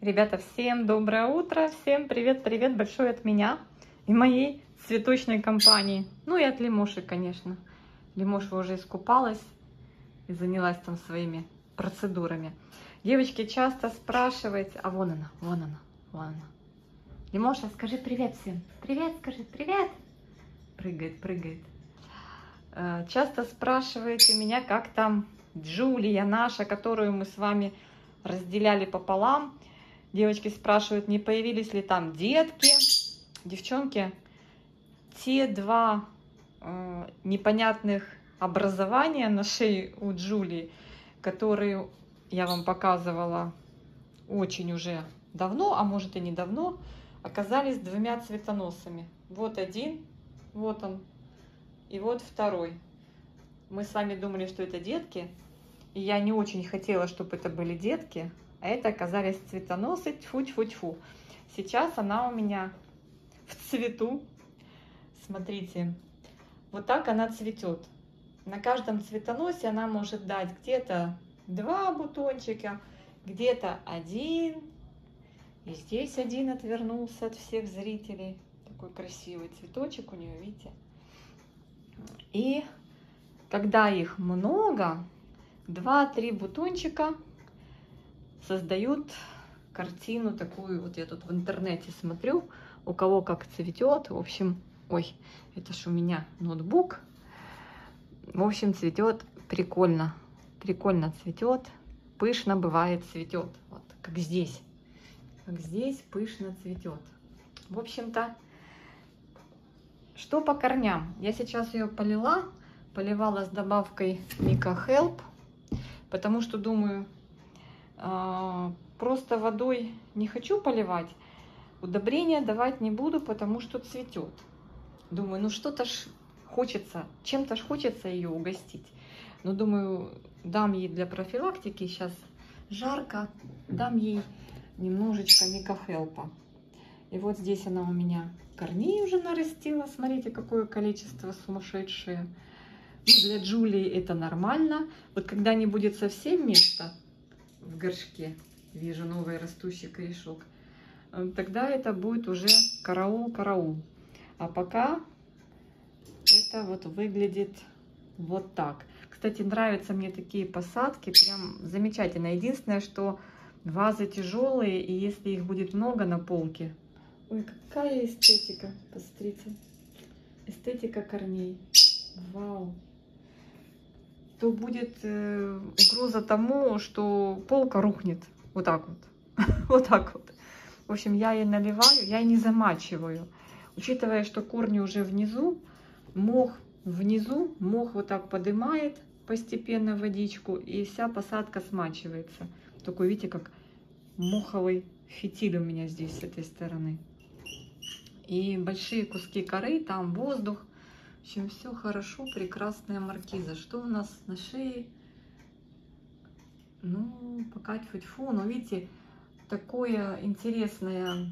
Ребята, всем доброе утро, всем привет большой от меня и моей цветочной компании. Ну и от Лимоши, конечно. Лимоша уже искупалась и занялась там своими процедурами. Девочки часто спрашиваете, а вон она. Лимоша, скажи привет всем. Привет, скажи привет. Прыгает. Часто спрашиваете меня, как там Джулия наша, которую мы с вами разделяли пополам. Девочки спрашивают, не появились ли там детки. Девчонки, те два непонятных образования на шее у Джулии, которые я вам показывала очень уже давно, а может и не давно, оказались двумя цветоносами. Вот один, вот он, и вот второй. Мы с вами думали, что это детки, и я не очень хотела, чтобы это были детки, а это оказались цветоносы, тьфу-тьфу-тьфу. Сейчас она у меня в цвету. Смотрите, вот так она цветет. На каждом цветоносе она может дать где-то 2 бутончика, где-то 1. И здесь один отвернулся от всех зрителей. Такой красивый цветочек у нее, видите? И когда их много, 2-3 бутончика создают картину такую. Вот я тут в интернете смотрю, у кого как цветет. В общем, ой, это ж у меня ноутбук. В общем, цветет прикольно. Прикольно цветет. Пышно бывает цветет. Вот как здесь. Как здесь пышно цветет. В общем-то, что по корням? Я сейчас ее поливала с добавкой Mika Help, потому что думаю, просто водой не хочу поливать, удобрения давать не буду, потому что цветет. Думаю, ну что-то ж хочется, чем-то ж хочется ее угостить. Но думаю, дам ей для профилактики, сейчас жарко, дам ей немножечко Mika Help. И вот здесь она у меня корней уже нарастила. Смотрите, какое количество сумасшедшее. Ну, для Джулии это нормально. Вот когда не будет совсем места в горшке, вижу новый растущий корешок, тогда это будет уже караул. А пока это вот выглядит вот так. Кстати, нравятся мне такие посадки, прям замечательно. Единственное, что вазы тяжелые, и если их будет много на полке... Ой, какая эстетика, посмотрите. Эстетика корней. Вау. То будет угроза тому, что полка рухнет. Вот так вот. Вот так вот. В общем, я ей наливаю, я ей не замачиваю. Учитывая, что корни уже внизу, мох вот так поднимает постепенно водичку, и вся посадка смачивается. Такой, видите, как моховый фитиль у меня здесь с этой стороны. И большие куски коры, там воздух. В общем, все хорошо, прекрасная маркиза. Что у нас на шее? Ну, пока тьфу-тьфу, но видите, такое интересное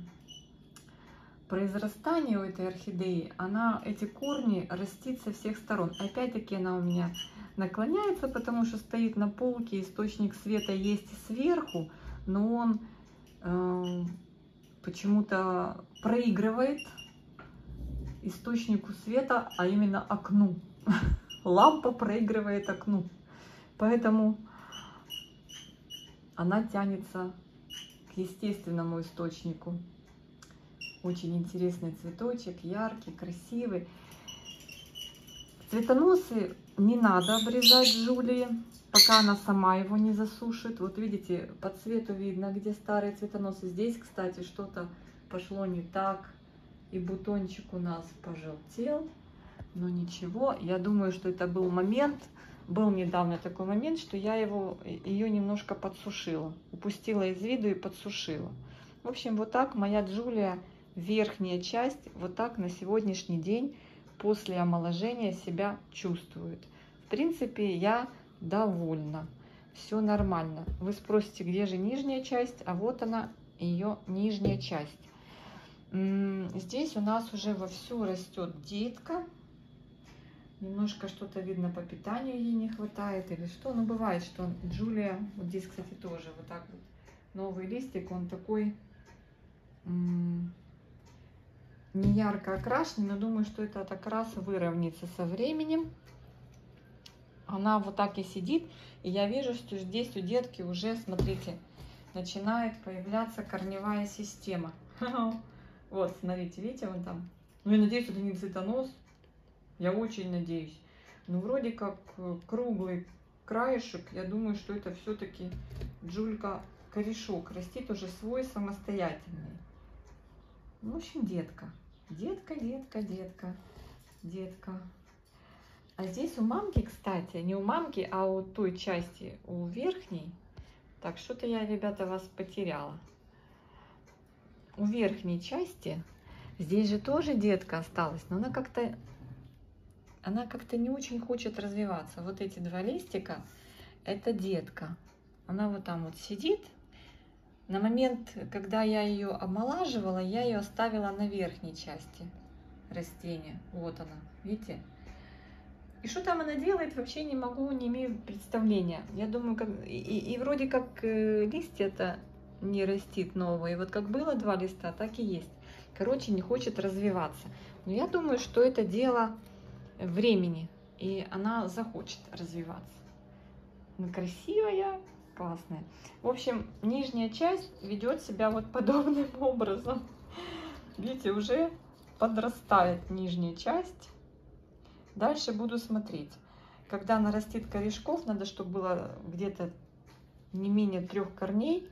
произрастание у этой орхидеи. Она, эти корни растит со всех сторон. Опять-таки она у меня наклоняется, потому что стоит на полке, источник света есть и сверху, но он почему-то проигрывает источнику света, а именно окну. Лампа проигрывает окну. Поэтому она тянется к естественному источнику. Очень интересный цветочек, яркий, красивый. Цветоносы не надо обрезать Джулии, пока она сама его не засушит. Вот видите, по цвету видно, где старые цветоносы. Здесь, кстати, что-то пошло не так. И бутончик у нас пожелтел. Но ничего, я думаю, что это был момент. Был недавно такой момент, что я ее немножко подсушила. Упустила из виду и подсушила. В общем, вот так моя Джулия, верхняя часть, вот так на сегодняшний день после омоложения себя чувствует. В принципе, я довольна. Все нормально. Вы спросите, где же нижняя часть? А вот она, ее нижняя часть. Здесь у нас уже вовсю растет детка. Немножко что-то видно по питанию ей не хватает или что. Но бывает, что Джулия, вот здесь, кстати, тоже вот так вот новый листик, он такой не ярко окрашенный, но думаю, что этот окрас выровняется со временем. Она вот так и сидит, и я вижу, что здесь у детки уже, смотрите, начинает появляться корневая система. Вот, смотрите, видите, вон там. Ну, я надеюсь, это не цветонос. Я очень надеюсь. Ну, вроде как круглый краешек. Я думаю, что это все-таки Джулька-корешок. Растит уже свой самостоятельный. В общем, детка. Детка, детка, детка, детка. А здесь у мамки, кстати, не у мамки, а у той части, у верхней. Так, что-то я, ребята, вас потеряла. У верхней части, здесь же тоже детка осталась, но она как-то не очень хочет развиваться. Вот эти два листика, это детка. Она вот там вот сидит. На момент, когда я ее омолаживала, я ее оставила на верхней части растения. Вот она, видите? И что там она делает, вообще не могу, не имею представления. Я думаю, и вроде как листья-то не растит новые. Вот как было два листа, так и есть. Короче, не хочет развиваться. Но я думаю, что это дело времени. И она захочет развиваться. Она красивая, классная. В общем, нижняя часть ведет себя вот подобным образом. Видите, уже подрастает нижняя часть. Дальше буду смотреть. Когда нарастит корешков, надо, чтобы было где-то не менее 3 корней.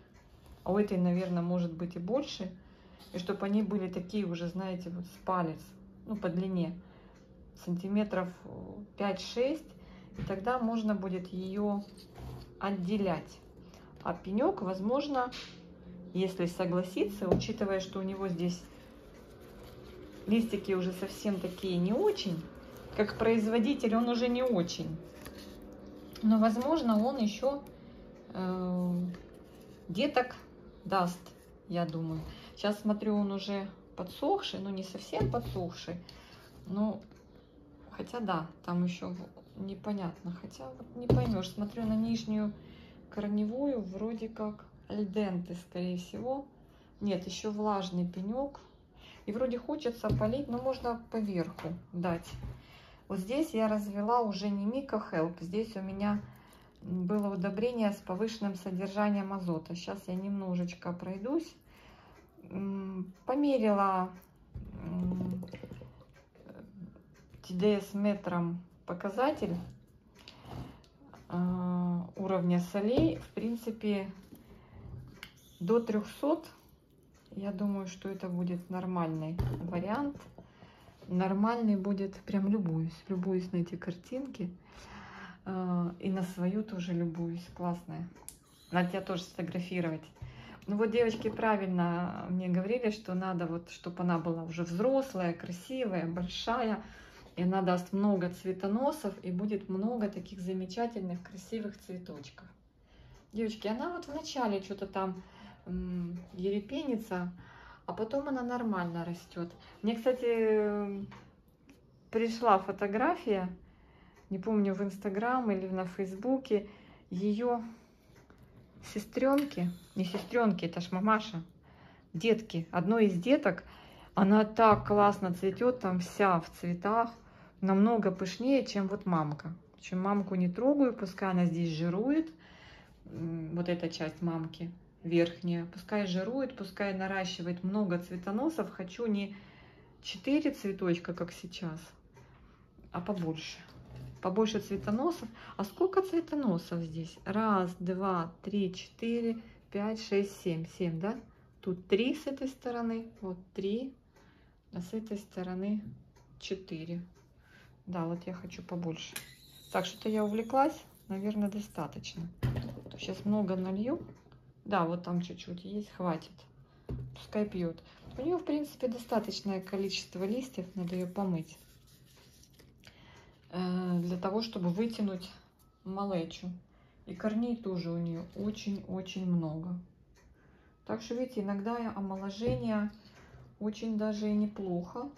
А у этой, наверное, может быть и больше. И чтобы они были такие уже, знаете, вот с палец. Ну, по длине. Сантиметров 5-6. И тогда можно будет ее отделять. А пенек, возможно, если согласится, учитывая, что у него здесь листики уже совсем такие не очень, как производитель он уже не очень. Но, возможно, он еще деток даст, я думаю. Сейчас смотрю, он уже подсохший, но не совсем подсохший. Ну, хотя да, там еще непонятно. Хотя вот не поймешь. Смотрю на нижнюю корневую, вроде как альденты, скорее всего. Нет, еще влажный пенек. И вроде хочется полить, но можно поверху дать. Вот здесь я развела уже не Miko Help. Здесь у меня было удобрение с повышенным содержанием азота. Сейчас я немножечко пройдусь. Померила TDS метром показатель уровня солей. В принципе, до 300. Я думаю, что это будет нормальный вариант. Нормальный будет, прям любуюсь на эти картинки. И на свою тоже любуюсь, классная. Надо тебя тоже сфотографировать. Ну вот девочки правильно мне говорили, что надо вот, чтобы она была уже взрослая, красивая, большая. И она даст много цветоносов, и будет много таких замечательных, красивых цветочков. Девочки, она вот вначале что-то там ерепенится, а потом она нормально растет. Мне, кстати, пришла фотография, не помню, в Инстаграм или на Фейсбуке, ее сестренки, не сестренки, это ж мамаша, детки, одной из деток, она так классно цветет, там вся в цветах, намного пышнее, чем вот мамка. Чем мамку не трогаю, пускай она здесь жирует, вот эта часть мамки верхняя, пускай жирует, пускай наращивает много цветоносов. Хочу не 4 цветочка, как сейчас, а побольше. Побольше цветоносов. А сколько цветоносов здесь? 1, 2, 3, 4, 5, 6, 7. 7, да? Тут 3 с этой стороны, вот 3, а с этой стороны 4. Да, вот я хочу побольше. Так, что-то я увлеклась. Наверное, достаточно. Сейчас много налью. Да, вот там чуть-чуть есть, хватит. Пускай пьет. У нее, в принципе, достаточное количество листьев. Надо ее помыть. Для того, чтобы вытянуть малечу. И корней тоже у нее очень-очень много. Так что, видите, иногда омоложение очень даже и неплохо.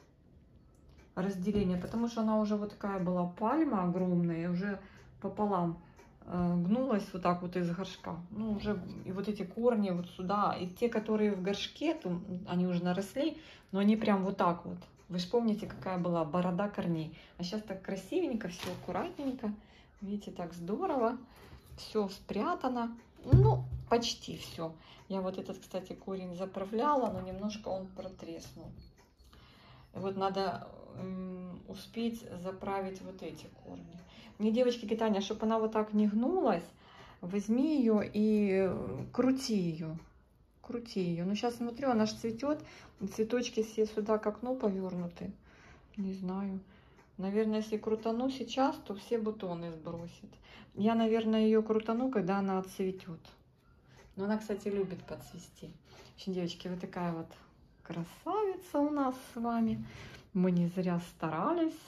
Разделение. Потому что она уже вот такая была пальма огромная. Уже пополам гнулась вот так вот из горшка. Ну, уже и вот эти корни вот сюда, и те, которые в горшке, то они уже наросли, но они прям вот так вот. Вы же помните, какая была борода корней. А сейчас так красивенько, все аккуратненько. Видите, так здорово. Все спрятано. Ну, почти все. Я вот этот, кстати, корень заправляла, но немножко он протреснул. Вот надо успеть заправить вот эти корни. Мне девочки говорят: Таня, чтобы она вот так не гнулась, возьми ее и крути ее. Крути ее. Ну, сейчас смотрю, она же цветет. Цветочки все сюда к окну повернуты. Не знаю. Наверное, если крутану сейчас, то все бутоны сбросит. Я, наверное, ее крутану, когда она отцветет. Но она, кстати, любит подцвести. В общем, девочки, вот такая вот красавица у нас с вами. Мы не зря старались.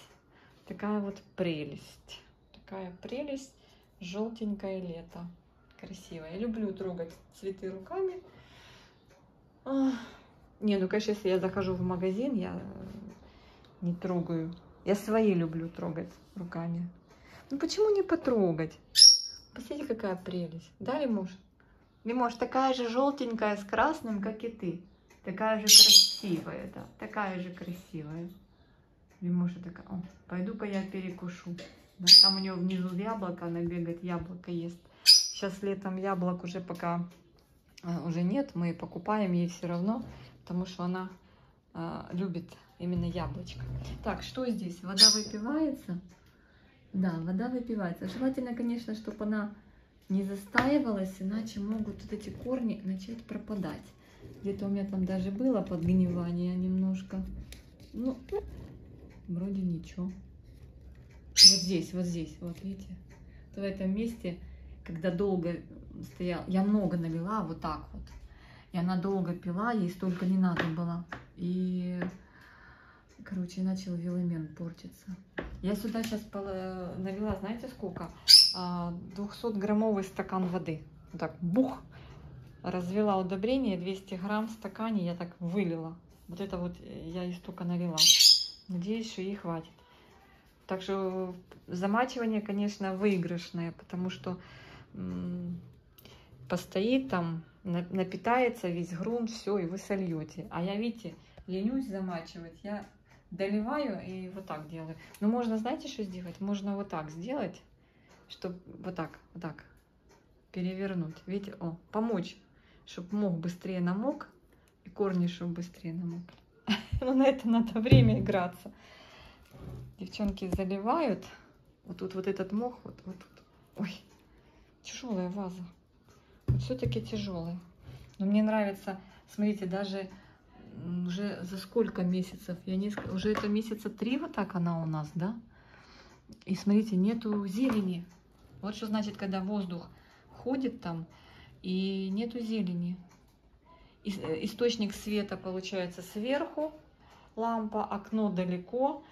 Такая вот прелесть. Такая прелесть. Желтенькое лето. Красивое. Я люблю трогать цветы руками. Не, ну, конечно, если я захожу в магазин, я не трогаю. Я свои люблю трогать руками. Ну, почему не потрогать? Посмотрите, какая прелесть. Да, Лимош? Лимош, такая же желтенькая с красным, как и ты. Такая же красивая, да. Такая же красивая. Лимоша такая: о, пойду-ка я перекушу. Да, там у нее внизу яблоко, она бегает, яблоко ест. Сейчас летом яблок уже пока уже нет, мы покупаем ей все равно, потому что она любит именно яблочко. Так, что здесь? Вода выпивается? Да, вода выпивается. Желательно, конечно, чтобы она не застаивалась, иначе могут вот эти корни начать пропадать. Где-то у меня там даже было подгнивание немножко. Ну, вроде ничего. Вот здесь, вот видите? В этом месте, когда долго стоял, я много налила вот так вот. И она долго пила, ей столько не надо было. И, короче, начал веломен портиться. Я сюда сейчас налила, знаете сколько? 200-граммовый стакан воды. Вот так, бух! Развела удобрение, 200 грамм в стакане я так вылила. Вот это вот я ей столько налила. Надеюсь, что ей хватит. Так что замачивание, конечно, выигрышное, потому что постоит там, напитается весь грунт, все, и вы сольете. А я, видите, ленюсь замачивать, я доливаю и вот так делаю. Но можно, знаете, что сделать? Можно вот так сделать, чтобы вот так перевернуть. Видите, о, помочь, чтобы мох быстрее намок, и корни, чтобы быстрее намокли. Но на это надо время играться. Девчонки заливают. Вот тут вот этот мох, вот тут. Ой, тяжелая ваза. Вот все-таки тяжелая. Но мне нравится, смотрите, даже уже за сколько месяцев? Уже это месяца 3 вот так она у нас, да? И смотрите, нету зелени. Вот что значит, когда воздух ходит там, и нету зелени. Источник света получается сверху, лампа, окно далеко,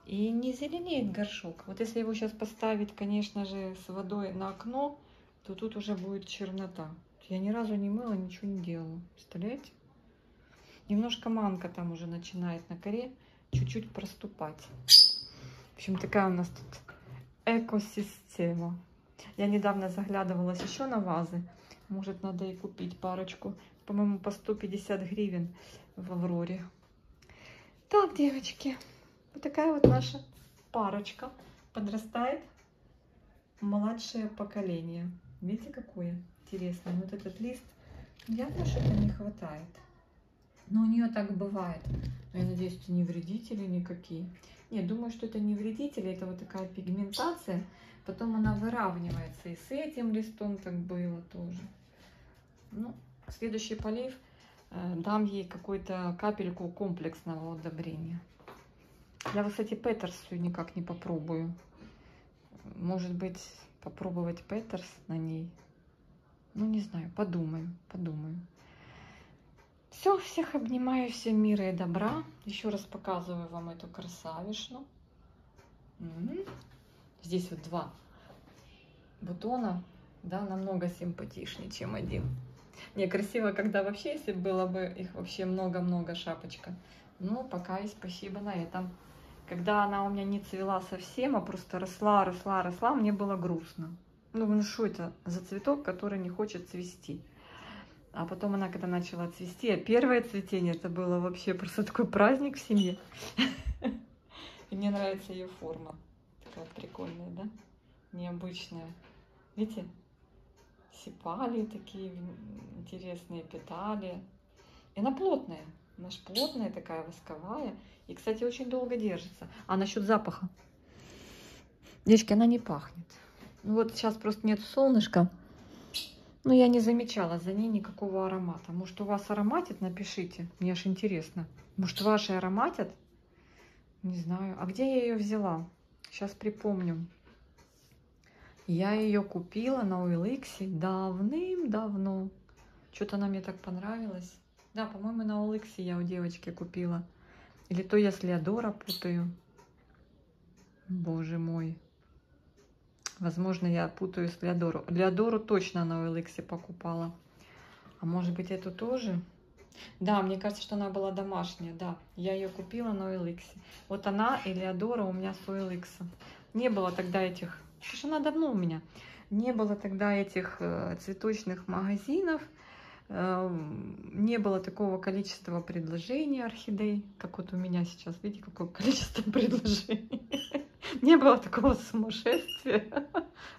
и не зеленеет горшок. Вот если его сейчас поставить, конечно же, с водой на окно, то тут уже будет чернота. Я ни разу не мыла, ничего не делала. Представляете? Немножко манка там уже начинает на коре чуть-чуть проступать. В общем, такая у нас тут экосистема. Я недавно заглядывалась еще на вазы. Может, надо и купить парочку. По-моему, по 150 гривен в Авроре. Так, девочки, вот такая вот наша парочка. Подрастает младшее поколение. Видите, какое интересное. Вот этот лист, явно что-то не хватает. Но у нее так бывает. Я надеюсь, это не вредители никакие. Нет, думаю, что это не вредители, это вот такая пигментация. Потом она выравнивается. И с этим листом так было тоже. Ну, следующий полив дам ей какую-то капельку комплексного удобрения. Я, кстати, Петерс все никак не попробую. Может быть, попробовать Петерс на ней. Ну, не знаю, подумаю. Все, всех обнимаю, всем мира и добра. Еще раз показываю вам эту красавишну. Здесь вот 2 бутона, да, намного симпатичнее, чем один. Не, красиво, когда вообще, если было бы их вообще много-много, шапочка. Ну, пока и спасибо на этом. Когда она у меня не цвела совсем, а просто росла, мне было грустно. Ну что это за цветок, который не хочет цвести? А потом она, когда начала цвести, а первое цветение, это было вообще просто такой праздник в семье. И мне нравится ее форма. Такая прикольная, да? Необычная. Видите? Сепалии такие интересные, петали. И она плотная. Она ж плотная такая, восковая. И, кстати, очень долго держится. А насчет запаха? Девочки, она не пахнет. Ну вот сейчас просто нет солнышка. Но я не замечала за ней никакого аромата. Может, у вас ароматит? Напишите. Мне аж интересно. Может, ваши ароматят? Не знаю. А где я ее взяла? Сейчас припомню. Я ее купила на OLX давным-давно. Что-то она мне так понравилась. Да, по-моему, на OLX я у девочки купила. Или то я с Леодора путаю. Боже мой. Возможно, я путаю с Леодору. Леодору точно на OLX покупала. А может быть, эту тоже? Да, мне кажется, что она была домашняя. Да, я ее купила на OLX. Вот она и Леодора у меня с OLX. Не было тогда этих... Потому что она давно у меня. Не было тогда этих цветочных магазинов. Не было такого количества предложений орхидей, как вот у меня сейчас. Видите, какое количество предложений. Не было такого сумасшествия.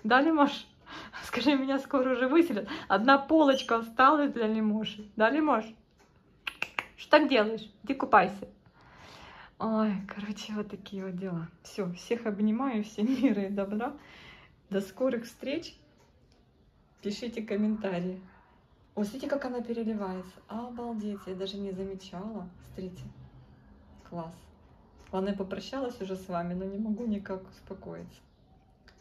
Да, Лимош? Скажи, меня скоро уже выселят. Одна полочка осталась для Лимоши. Да, Лимош? Что так делаешь? Иди купайся. Ой, короче, вот такие вот дела. Все, всех обнимаю, всем мира и добра. До скорых встреч. Пишите комментарии. О, смотрите, как она переливается. Обалдеть, я даже не замечала. Смотрите, класс. Ладно, я попрощалась уже с вами, но не могу никак успокоиться.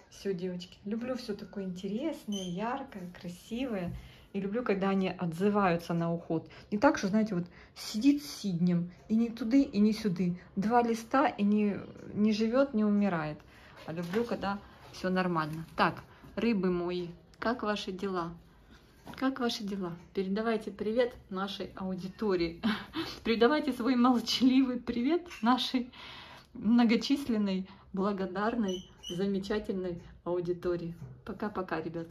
Все, девочки, люблю все такое интересное, яркое, красивое. И люблю, когда они отзываются на уход. Не так, что, знаете, вот сидит сиднем, и ни туды, и ни сюды. Два листа, и не живет, не умирает. А люблю, когда все нормально. Так, рыбы мои, как ваши дела? Как ваши дела? Передавайте привет нашей аудитории. Передавайте свой молчаливый привет нашей многочисленной, благодарной, замечательной аудитории. Пока-пока, ребят.